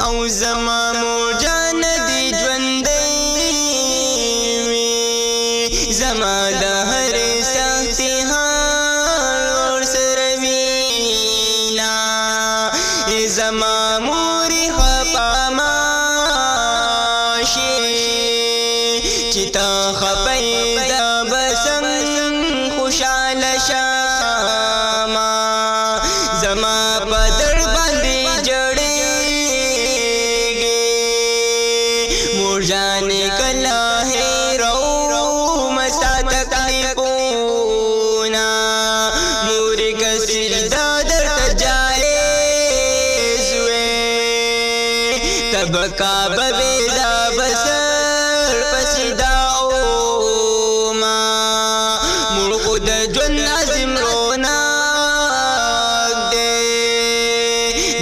او زما مور جان دی ژوندۍ وي زما د هر سختي حال ورسره وینا زما مور خپه ماشي چې تا خپه دا بسم خوشاله شاما زما په در باندې جړېږي مور جانې کله هېرو مستا تکلیفونه مور کسر دا درته جایز وې تبکا ببې دا بسر پسې دا اوما مور خو د ژوند عظیم رونق دی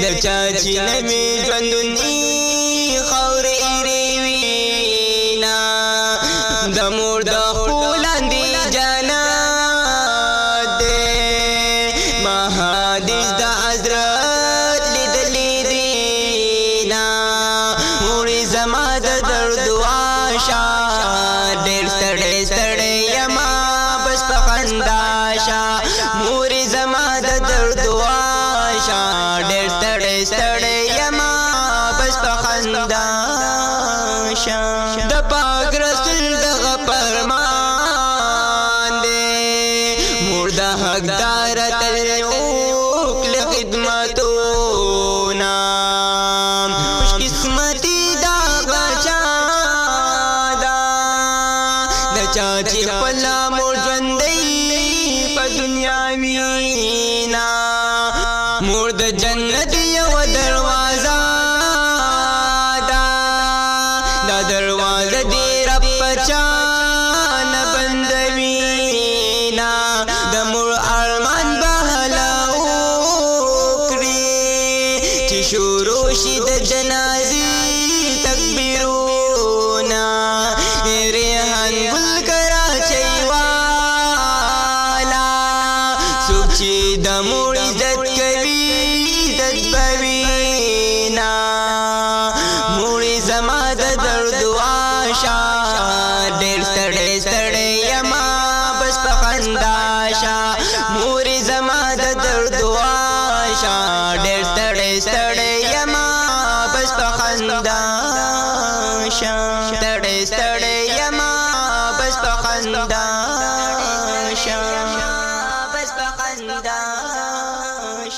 د چا چې نه مې ژوندوني خاورې ایرې وینا د مور د خپو لاندې جنت دی ما حدیث د حضرت لیدلی دینا مورې زما د درد واشه ډېر ستړی ستړی یما بس په خندا شه مورې زما د درد واشه ډېر ستړی ستړی یما بس په خندا شه د پاک رسول دغه فرمان دی مور د حقدار تل وکړه خدمتونه خوش قسمتي د هغه چا ده د چا چې خپله مور ژوندۍ په دنیا وینا مور د جنت یوه دروازه ده دا دروازه دې رب په چا نه بندوینا د مور ارمان به هله وکړي چې شروع شي د جنازې تکبیرونه ریحان ګل کراچۍ والا څوک چې د مور عزت کوي عزت به وینا مورې زما د درد واشه ډېر ستړی ستړی یما بس په خندا شه مورې زما د درد واشه ډېر ستړی ستړی یما بس په خندا شه ستړی ستړی یما بس په خندا شه بس په خندا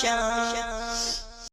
شه